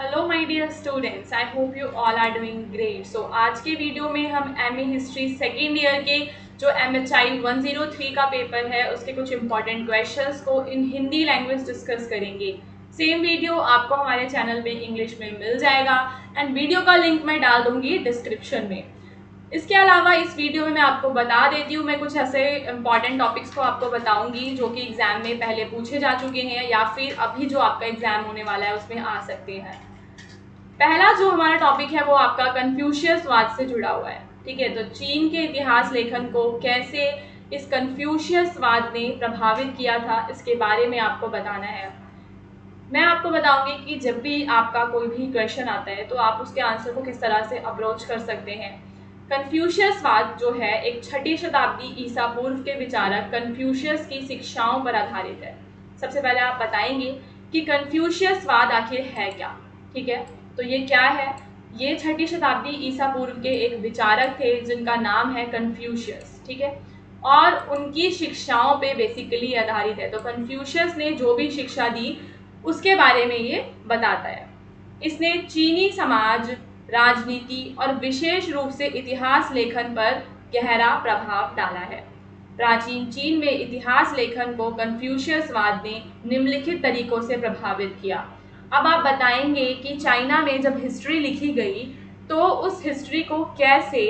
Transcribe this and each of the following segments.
Hello my dear students, I hope you all are doing great. So आज के video में हम MA history second year के जो एमएचआई 103 का पेपर है उसके कुछ इंपॉर्टेंट क्वेश्चंस को इन हिंदी लैंग्वेज डिस्कस करेंगे। सेम वीडियो आपको हमारे चैनल पे इंग्लिश में मिल जाएगा एंड वीडियो का लिंक मैं डाल दूंगी डिस्क्रिप्शन में। इसके अलावा इस वीडियो में मैं आपको बता देती हूँ, मैं कुछ ऐसे इंपॉर्टेंट टॉपिक्स को आपको बताऊंगी जो कि एग्जाम में पहले पूछे जा चुके हैं या फिर अभी जो आपका एग्जाम होने वाला है उसमें आ सकते हैं। पहला जो हमारा टॉपिक है वो आपका कन्फ्यूशियसवाद से जुड़ा हुआ है। ठीक है, तो चीन के इतिहास लेखन को कैसे इस कन्फ्यूशियसवाद ने प्रभावित किया था इसके बारे में आपको बताना है। मैं आपको बताऊंगी कि जब भी आपका कोई भी क्वेश्चन आता है तो आप उसके आंसर को किस तरह से अप्रोच कर सकते हैं। कन्फ्यूशियसवाद जो है एक 6ठी शताब्दी ईसा पूर्व के विचारक कन्फ्यूशियस की शिक्षाओं पर आधारित है। सबसे पहले आप बताएंगे कि कन्फ्यूशियसवाद आखिर है क्या। ठीक है, तो ये क्या है। ये 6ठी शताब्दी ईसा पूर्व के एक विचारक थे जिनका नाम है कन्फ्यूशियस। ठीक है, और उनकी शिक्षाओं पे बेसिकली आधारित है। तो कन्फ्यूशियस ने जो भी शिक्षा दी उसके बारे में ये बताता है। इसने चीनी समाज, राजनीति और विशेष रूप से इतिहास लेखन पर गहरा प्रभाव डाला है। प्राचीन चीन में इतिहास लेखन को कन्फ्यूशियसवाद ने निम्नलिखित तरीकों से प्रभावित किया। अब आप बताएंगे कि चाइना में जब हिस्ट्री लिखी गई तो उस हिस्ट्री को कैसे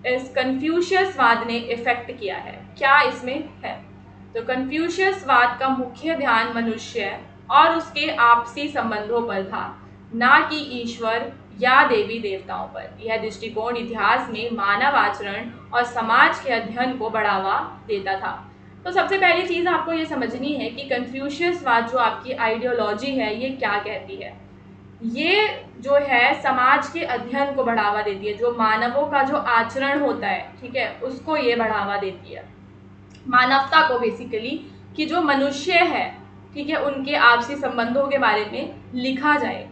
इस कन्फ्यूशियसवाद ने इफेक्ट किया है, क्या इसमें है। तो कन्फ्यूशियसवाद का मुख्य ध्यान मनुष्य और उसके आपसी संबंधों पर था, ना कि ईश्वर या देवी देवताओं पर। यह दृष्टिकोण इतिहास में मानव आचरण और समाज के अध्ययन को बढ़ावा देता था। तो सबसे पहली चीज़ आपको ये समझनी है कि कन्फ्यूशियसवाद जो आपकी आइडियोलॉजी है ये क्या कहती है। ये जो है समाज के अध्ययन को बढ़ावा देती है, जो मानवों का जो आचरण होता है, ठीक है, उसको ये बढ़ावा देती है, मानवता को बेसिकली, कि जो मनुष्य है, ठीक है, उनके आपसी संबंधों के बारे में लिखा जाए।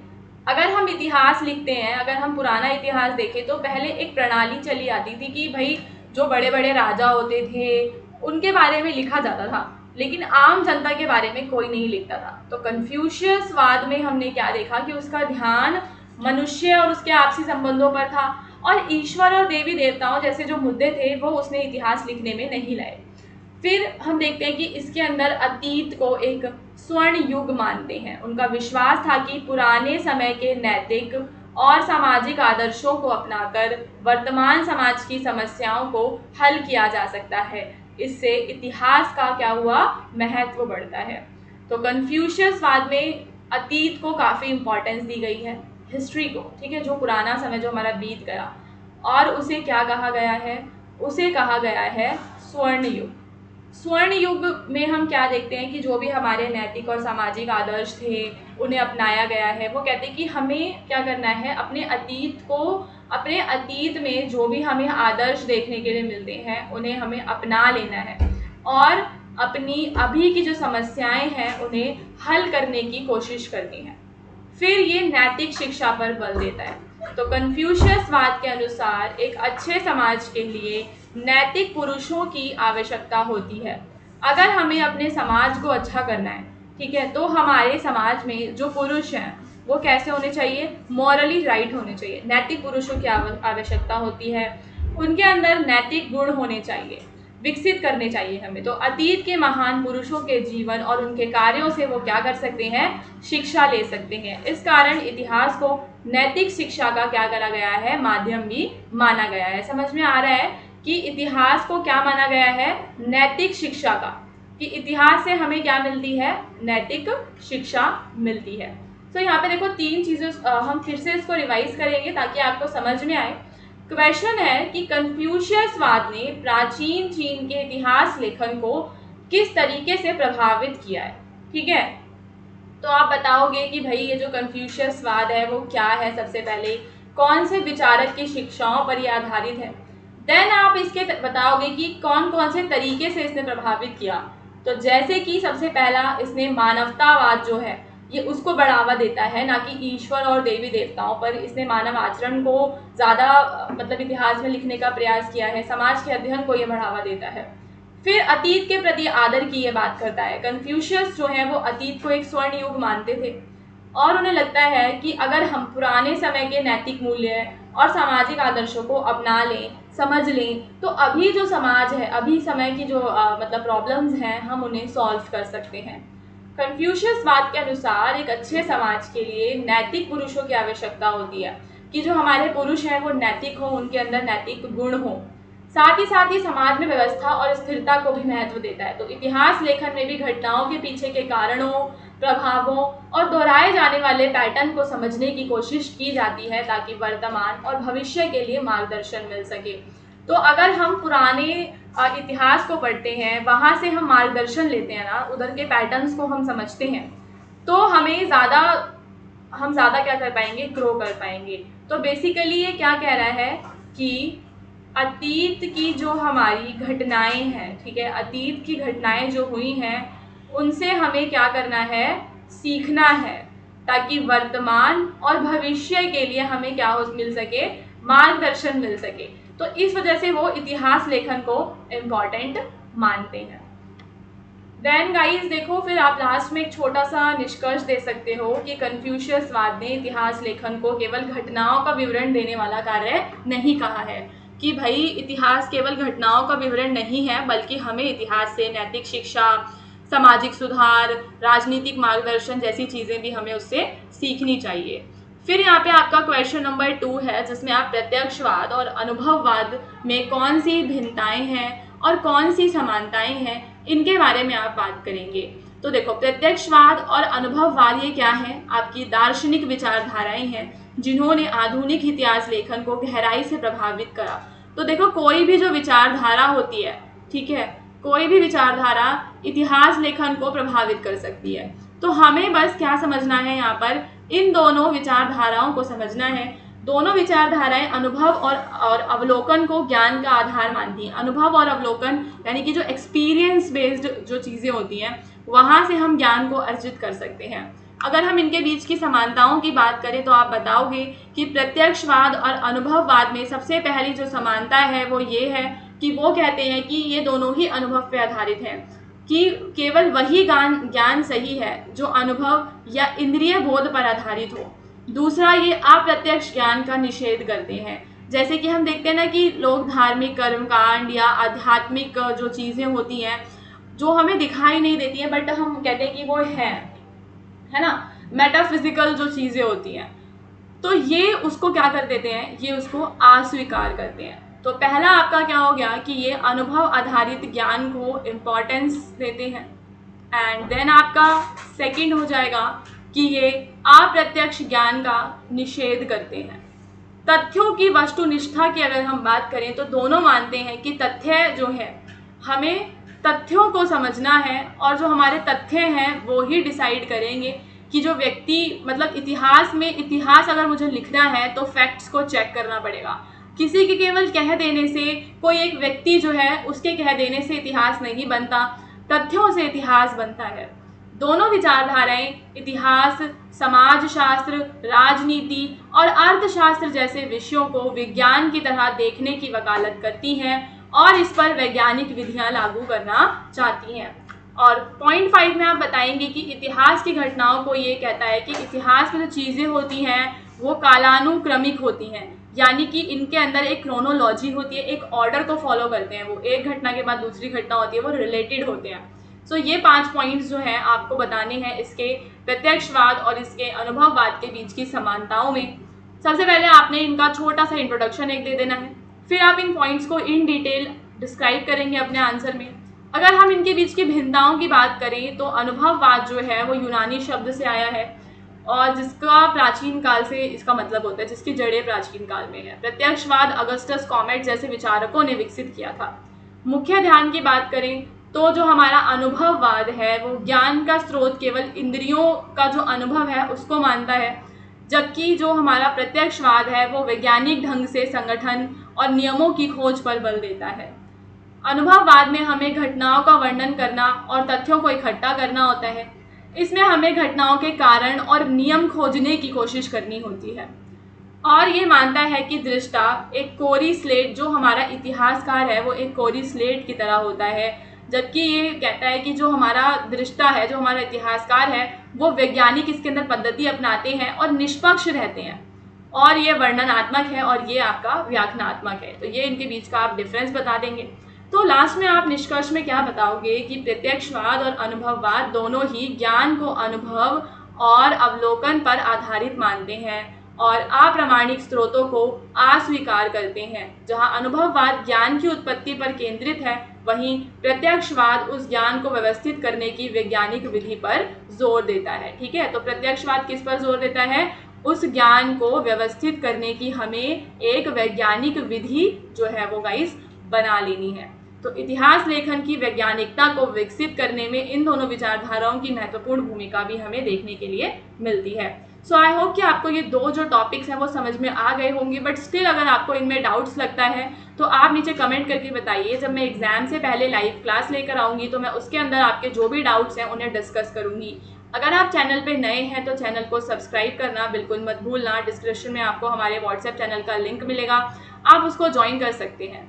अगर हम इतिहास लिखते हैं, अगर हम पुराना इतिहास देखें तो पहले एक प्रणाली चली आती थी कि भाई जो बड़े बड़े राजा होते थे उनके बारे में लिखा जाता था, लेकिन आम जनता के बारे में कोई नहीं लिखता था। तो कन्फ्यूशियसवाद में हमने क्या देखा कि उसका ध्यान मनुष्य और उसके आपसी संबंधों पर था, और ईश्वर और देवी देवताओं जैसे जो मुद्दे थे वो उसने इतिहास लिखने में नहीं लाए। फिर हम देखते हैं कि इसके अंदर अतीत को एक स्वर्ण युग मानते हैं। उनका विश्वास था कि पुराने समय के नैतिक और सामाजिक आदर्शों को अपनाकर वर्तमान समाज की समस्याओं को हल किया जा सकता है। इससे इतिहास का क्या हुआ, महत्व बढ़ता है। तो कन्फ्यूशियसवाद में अतीत को काफ़ी इम्पोर्टेंस दी गई है, हिस्ट्री को, ठीक है, जो पुराना समय जो हमारा बीत गया, और उसे क्या कहा गया है, उसे कहा गया है स्वर्ण युग। स्वर्ण युग में हम क्या देखते हैं कि जो भी हमारे नैतिक और सामाजिक आदर्श थे उन्हें अपनाया गया है। वो कहते हैं कि हमें क्या करना है, अपने अतीत को, अपने अतीत में जो भी हमें आदर्श देखने के लिए मिलते हैं उन्हें हमें अपना लेना है और अपनी अभी की जो समस्याएं हैं उन्हें हल करने की कोशिश करनी है। फिर ये नैतिक शिक्षा पर बल देता है। तो कन्फ्यूशियसवाद के अनुसार एक अच्छे समाज के लिए नैतिक पुरुषों की आवश्यकता होती है। अगर हमें अपने समाज को अच्छा करना है, ठीक है, तो हमारे समाज में जो पुरुष हैं वो कैसे होने चाहिए, मॉरली राइट होने चाहिए। नैतिक पुरुषों की आवश्यकता होती है, उनके अंदर नैतिक गुण होने चाहिए, विकसित करने चाहिए हमें। तो अतीत के महान पुरुषों के जीवन और उनके कार्यों से वो क्या कर सकते हैं, शिक्षा ले सकते हैं। इस कारण इतिहास को नैतिक शिक्षा का क्या करा गया है, माध्यम भी माना गया है। समझ में आ रहा है कि इतिहास को क्या माना गया है, नैतिक शिक्षा का, कि इतिहास से हमें क्या मिलती है, नैतिक शिक्षा मिलती है। तो यहाँ पे देखो 3 चीज़ें हम फिर से इसको रिवाइज करेंगे ताकि आपको समझ में आए। क्वेश्चन है कि कन्फ्यूशियसवाद ने प्राचीन चीन के इतिहास लेखन को किस तरीके से प्रभावित किया है। ठीक है, तो आप बताओगे कि भाई ये जो कन्फ्यूशियसवाद है वो क्या है, सबसे पहले कौन से विचारक की शिक्षाओं पर ये आधारित है। देन आप इसके बताओगे कि कौन कौन से तरीके से इसने प्रभावित किया। तो जैसे कि सबसे पहला, इसने मानवतावाद जो है ये उसको बढ़ावा देता है, ना कि ईश्वर और देवी देवताओं पर। इसने मानव आचरण को ज़्यादा मतलब इतिहास में लिखने का प्रयास किया है, समाज के अध्ययन को ये बढ़ावा देता है। फिर अतीत के प्रति आदर की ये बात करता है। कन्फ्यूशियस जो है वो अतीत को एक स्वर्ण युग मानते थे, और उन्हें लगता है कि अगर हम पुराने समय के नैतिक मूल्य और सामाजिक आदर्शों को अपना लें, समझ लें, तो अभी जो समाज है, अभी समय की जो मतलब प्रॉब्लम्स हैं, हम उन्हें सॉल्व कर सकते हैं। कन्फ्यूशियसवाद के अनुसार एक अच्छे समाज के लिए नैतिक पुरुषों की आवश्यकता होती है, कि जो हमारे पुरुष हैं वो नैतिक हों, उनके अंदर नैतिक गुण हों। साथ ही समाज में व्यवस्था और स्थिरता को भी महत्व देता है। तो इतिहास लेखन में भी घटनाओं के पीछे के कारणों, प्रभावों और दोहराए जाने वाले पैटर्न को समझने की कोशिश की जाती है, ताकि वर्तमान और भविष्य के लिए मार्गदर्शन मिल सके। तो अगर हम पुराने इतिहास को पढ़ते हैं, वहाँ से हम मार्गदर्शन लेते हैं ना, उधर के पैटर्न्स को हम समझते हैं, तो हम ज़्यादा क्या कर पाएंगे, ग्रो कर पाएंगे। तो बेसिकली ये क्या कह रहा है कि अतीत की जो हमारी घटनाएं हैं, ठीक है, अतीत की घटनाएं जो हुई हैं उनसे हमें क्या करना है, सीखना है, ताकि वर्तमान और भविष्य के लिए हमें क्या हो मिल सके, मार्गदर्शन मिल सके। तो इस वजह से वो इतिहास लेखन को इम्पॉर्टेंट मानते हैं। देन गाइस देखो, फिर आप लास्ट में एक छोटा सा निष्कर्ष दे सकते हो कि कन्फ्यूशियसवाद ने इतिहास लेखन को केवल घटनाओं का विवरण देने वाला कार्य नहीं कहा है, कि भाई इतिहास केवल घटनाओं का विवरण नहीं है, बल्कि हमें इतिहास से नैतिक शिक्षा, सामाजिक सुधार, राजनीतिक मार्गदर्शन जैसी चीज़ें भी हमें उससे सीखनी चाहिए। फिर यहाँ पे आपका क्वेश्चन नंबर 2 है, जिसमें आप प्रत्यक्षवाद और अनुभववाद में कौन सी भिन्नताएं हैं और कौन सी समानताएं हैं, इनके बारे में आप बात करेंगे। तो देखो, प्रत्यक्षवाद और अनुभववाद ये क्या है, आपकी दार्शनिक विचारधाराएं हैं जिन्होंने आधुनिक इतिहास लेखन को गहराई से प्रभावित करा। तो देखो, कोई भी जो विचारधारा होती है, ठीक है, कोई भी विचारधारा इतिहास लेखन को प्रभावित कर सकती है। तो हमें बस क्या समझना है, यहाँ पर इन दोनों विचारधाराओं को समझना है। दोनों विचारधाराएं अनुभव और अवलोकन को ज्ञान का आधार मानती हैं। अनुभव और अवलोकन यानी कि जो एक्सपीरियंस बेस्ड जो चीज़ें होती हैं, वहाँ से हम ज्ञान को अर्जित कर सकते हैं। अगर हम इनके बीच की समानताओं की बात करें तो आप बताओगे कि प्रत्यक्षवाद और अनुभववाद में सबसे पहली जो समानता है वो ये है कि वो कहते हैं कि ये दोनों ही अनुभव पर आधारित हैं, कि केवल वही ज्ञान सही है जो अनुभव या इंद्रिय बोध पर आधारित हो। दूसरा, ये अप्रत्यक्ष ज्ञान का निषेध करते हैं। जैसे कि हम देखते हैं ना कि लोग धार्मिक कर्मकांड या आध्यात्मिक जो चीज़ें होती हैं जो हमें दिखाई नहीं देती हैं, बट हम कहते हैं कि वो है ना, मेटाफिजिकल जो चीज़ें होती हैं, तो ये उसको क्या कर देते हैं, ये उसको अस्वीकार करते हैं। तो पहला आपका क्या हो गया कि ये अनुभव आधारित ज्ञान को इम्पोर्टेंस देते हैं। एंड देन आपका सेकंड हो जाएगा कि ये अप्रत्यक्ष ज्ञान का निषेध करते हैं। तथ्यों की वस्तुनिष्ठा की अगर हम बात करें तो दोनों मानते हैं कि तथ्य जो है, हमें तथ्यों को समझना है, और जो हमारे तथ्य हैं वो ही डिसाइड करेंगे कि जो व्यक्ति, मतलब इतिहास अगर मुझे लिखना है तो फैक्ट्स को चेक करना पड़ेगा। किसी के केवल कह देने से, कोई एक व्यक्ति जो है उसके कह देने से इतिहास नहीं बनता, तथ्यों से इतिहास बनता है। दोनों विचारधाराएं इतिहास, समाजशास्त्र, राजनीति और अर्थशास्त्र जैसे विषयों को विज्ञान की तरह देखने की वकालत करती हैं और इस पर वैज्ञानिक विधियां लागू करना चाहती हैं। और पॉइंट 5 में आप बताएंगे कि इतिहास की घटनाओं को ये कहता है कि इतिहास में जो चीज़ें होती हैं वो कालानुक्रमिक होती हैं, यानी कि इनके अंदर एक क्रोनोलॉजी होती है, एक ऑर्डर को फॉलो करते हैं। वो एक घटना के बाद दूसरी घटना होती है, वो रिलेटेड होते हैं। सो ये 5 पॉइंट्स जो हैं आपको बताने हैं इसके प्रत्यक्षवाद और इसके अनुभववाद के बीच की समानताओं में। सबसे पहले आपने इनका छोटा सा इंट्रोडक्शन एक दे देना है, फिर आप इन पॉइंट्स को इन डिटेल डिस्क्राइब करेंगे अपने आंसर में। अगर हम इनके बीच की भिन्नताओं की बात करें तो अनुभववाद जो है वो यूनानी शब्द से आया है और जिसका प्राचीन काल से इसका मतलब होता है, जिसकी जड़ें प्राचीन काल में है। प्रत्यक्षवाद अगस्टस कॉमेट जैसे विचारकों ने विकसित किया था। मुख्य ध्यान की बात करें तो जो हमारा अनुभववाद है वो ज्ञान का स्रोत केवल इंद्रियों का जो अनुभव है उसको मानता है, जबकि जो हमारा प्रत्यक्षवाद है वो वैज्ञानिक ढंग से संगठन और नियमों की खोज पर बल देता है। अनुभववाद में हमें घटनाओं का वर्णन करना और तथ्यों को इकट्ठा करना होता है। इसमें हमें घटनाओं के कारण और नियम खोजने की कोशिश करनी होती है। और ये मानता है कि दृष्टा एक कोरी स्लेट, जो हमारा इतिहासकार है वो एक कोरी स्लेट की तरह होता है, जबकि ये कहता है कि जो हमारा दृष्टा है, जो हमारा इतिहासकार है, वो वैज्ञानिक इसके अंदर पद्धति अपनाते हैं और निष्पक्ष रहते हैं, और ये वर्णनात्मक है और ये आपका व्याख्यानात्मक है। तो ये इनके बीच का आप डिफरेंस बता देंगे। तो लास्ट में आप निष्कर्ष में क्या बताओगे कि प्रत्यक्षवाद और अनुभववाद दोनों ही ज्ञान को अनुभव और अवलोकन पर आधारित मानते हैं और अप्रामाणिक स्रोतों को अस्वीकार करते हैं। जहां अनुभववाद ज्ञान की उत्पत्ति पर केंद्रित है, वहीं प्रत्यक्षवाद उस ज्ञान को व्यवस्थित करने की वैज्ञानिक विधि पर जोर देता है। ठीक है, तो प्रत्यक्षवाद किस पर जोर देता है? उस ज्ञान को व्यवस्थित करने की हमें एक वैज्ञानिक विधि जो है वो गाइस बना लेनी है। तो इतिहास लेखन की वैज्ञानिकता को विकसित करने में इन दोनों विचारधाराओं की महत्वपूर्ण भूमिका भी हमें देखने के लिए मिलती है। सो आई होप कि आपको ये दो जो टॉपिक्स हैं वो समझ में आ गए होंगे, बट स्टिल अगर आपको इनमें डाउट्स लगता है तो आप नीचे कमेंट करके बताइए। जब मैं एग्जाम से पहले लाइव क्लास लेकर आऊँगी तो मैं उसके अंदर आपके जो भी डाउट्स हैं उन्हें डिस्कस करूँगी। अगर आप चैनल पे नए हैं तो चैनल को सब्सक्राइब करना बिल्कुल मत भूलना। डिस्क्रिप्शन में आपको हमारे व्हाट्सएप चैनल का लिंक मिलेगा, आप उसको ज्वाइन कर सकते हैं।